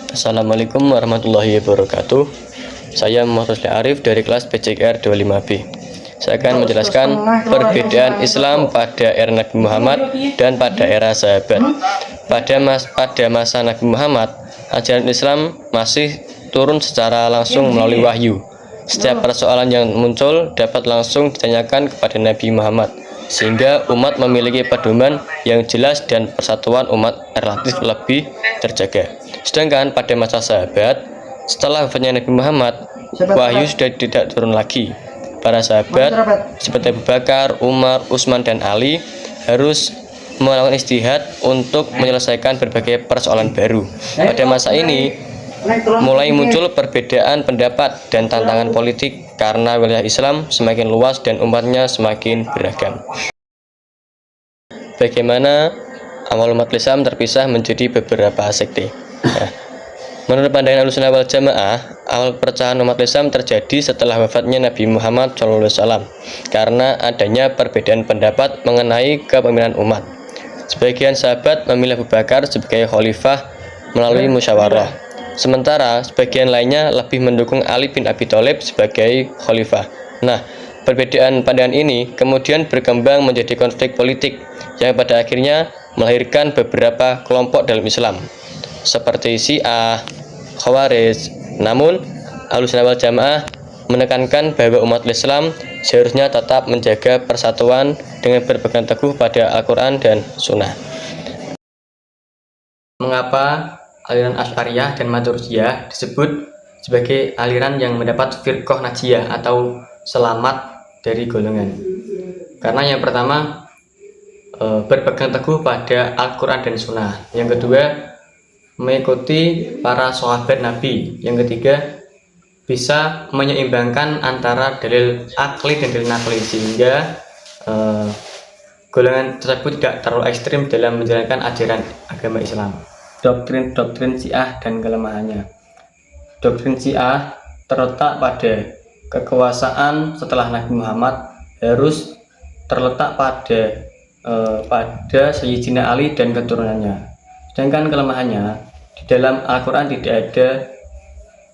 Assalamualaikum warahmatullahi wabarakatuh. Saya Muhammad Rusli Arif dari kelas PCKR 25B. Saya akan menjelaskan perbedaan Islam pada era Nabi Muhammad dan pada era sahabat. Pada masa Nabi Muhammad, ajaran Islam masih turun secara langsung melalui wahyu. Setiap persoalan yang muncul dapat langsung ditanyakan kepada Nabi Muhammad, sehingga umat memiliki pedoman yang jelas dan persatuan umat relatif lebih terjaga. Sedangkan pada masa sahabat, setelah wafatnya Nabi Muhammad, wahyu sudah tidak turun lagi. Para sahabat seperti Abu Bakar, Umar, Utsman, dan Ali harus melakukan ijtihad untuk menyelesaikan berbagai persoalan baru. Pada masa ini mulai muncul perbedaan pendapat dan tantangan politik karena wilayah Islam semakin luas dan umatnya semakin beragam. Bagaimana awal umat Islam terpisah menjadi beberapa sekte? Menurut pandangan Ahlussunnah wal Jamaah, awal perpecahan umat Islam terjadi setelah wafatnya Nabi Muhammad SAW karena adanya perbedaan pendapat mengenai kepemimpinan umat. Sebagian sahabat memilih Abu Bakar sebagai khalifah melalui musyawarah, sementara sebagian lainnya lebih mendukung Ali bin Abi Thalib sebagai khalifah. Nah, perbedaan pandangan ini kemudian berkembang menjadi konflik politik yang pada akhirnya melahirkan beberapa kelompok dalam Islam, seperti Syiah, Khawarij. Namun, Ahlussunnah wal Jamaah menekankan bahwa umat Islam seharusnya tetap menjaga persatuan dengan berpegang teguh pada Al-Quran dan Sunnah. Mengapa aliran Asy'ariyah dan Maturidiyah disebut sebagai aliran yang mendapat firqah najiyah atau selamat dari golongan? Karena yang pertama, berpegang teguh pada Al-Quran dan Sunnah. Yang kedua, mengikuti para sahabat Nabi. Yang ketiga, bisa menyeimbangkan antara dalil akli dan dalil nakli, sehingga golongan tersebut tidak terlalu ekstrim dalam menjalankan ajaran agama Islam. Doktrin Syiah dan kelemahannya. Doktrin Syiah terletak pada kekuasaan setelah Nabi Muhammad harus terletak pada Sayyidina Ali dan keturunannya. Sedangkan kelemahannya, di dalam Al-Quran tidak ada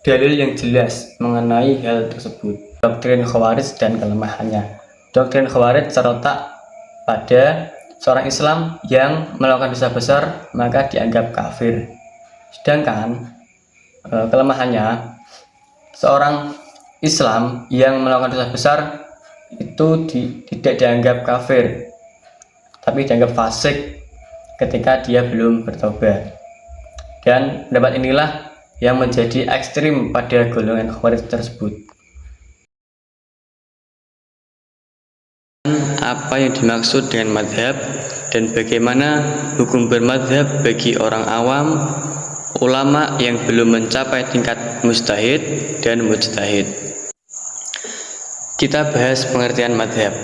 dalil yang jelas mengenai hal tersebut. Doktrin Khawarij dan kelemahannya. Doktrin Khawarij terletak pada seorang Islam yang melakukan dosa besar maka dianggap kafir. Sedangkan kelemahannya, seorang Islam yang melakukan dosa besar itu tidak dianggap kafir, tapi dianggap fasik ketika dia belum bertobat. Dan pendapat inilah yang menjadi ekstrim pada golongan Khawarij tersebut. Apa yang dimaksud dengan madhab dan bagaimana hukum bermadhab bagi orang awam, ulama yang belum mencapai tingkat mujtahid dan mujtahid. Kita bahas pengertian madhab.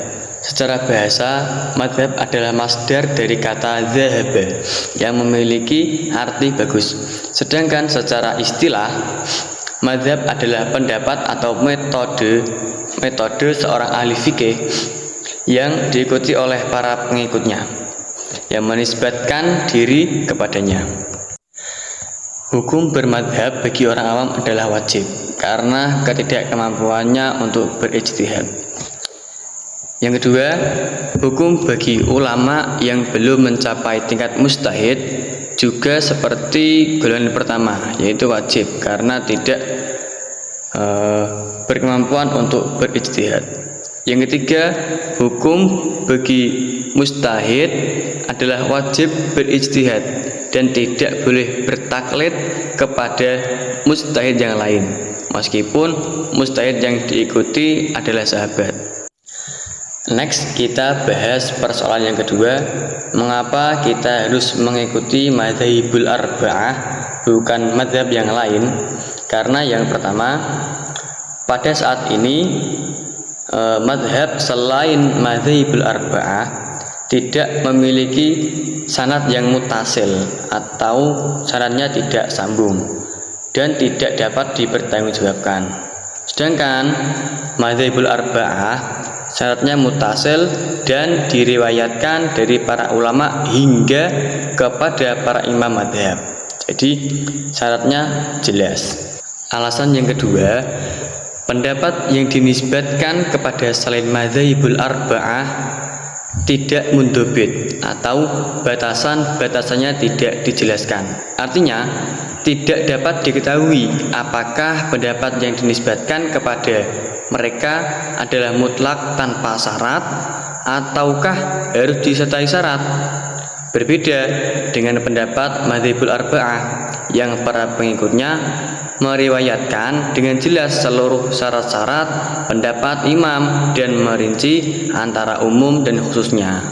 Secara bahasa, madhab adalah masdar dari kata dhahaba yang memiliki arti bagus. Sedangkan secara istilah, madhab adalah pendapat atau metode seorang ahli fikih yang diikuti oleh para pengikutnya, yang menisbatkan diri kepadanya. Hukum bermadhab bagi orang awam adalah wajib karena ketidakmampuannya untuk berijtihad. Yang kedua, hukum bagi ulama yang belum mencapai tingkat mujtahid juga seperti golongan pertama, yaitu wajib karena tidak berkemampuan untuk berijtihad. Yang ketiga, hukum bagi mujtahid adalah wajib berijtihad dan tidak boleh bertaklid kepada mujtahid yang lain, meskipun mujtahid yang diikuti adalah sahabat. Next, kita bahas persoalan yang kedua, mengapa kita harus mengikuti madzhabul arba'ah bukan madzhab yang lain? Karena yang pertama, pada saat ini madzhab selain madzhabul arba'ah tidak memiliki sanad yang mutasil atau sanadnya tidak sambung dan tidak dapat dipertanggungjawabkan. Sedangkan madzhabul arba'ah syaratnya mutasil dan diriwayatkan dari para ulama hingga kepada para imam madhab. Jadi syaratnya jelas. Alasan yang kedua, pendapat yang dinisbatkan kepada selain madzhabul arba'ah tidak mundobit atau batasan-batasannya tidak dijelaskan. Artinya tidak dapat diketahui apakah pendapat yang dinisbatkan kepada mereka adalah mutlak tanpa syarat ataukah harus disertai syarat. Berbeda dengan pendapat madzhabul arba'ah yang para pengikutnya meriwayatkan dengan jelas seluruh syarat-syarat pendapat imam dan merinci antara umum dan khususnya.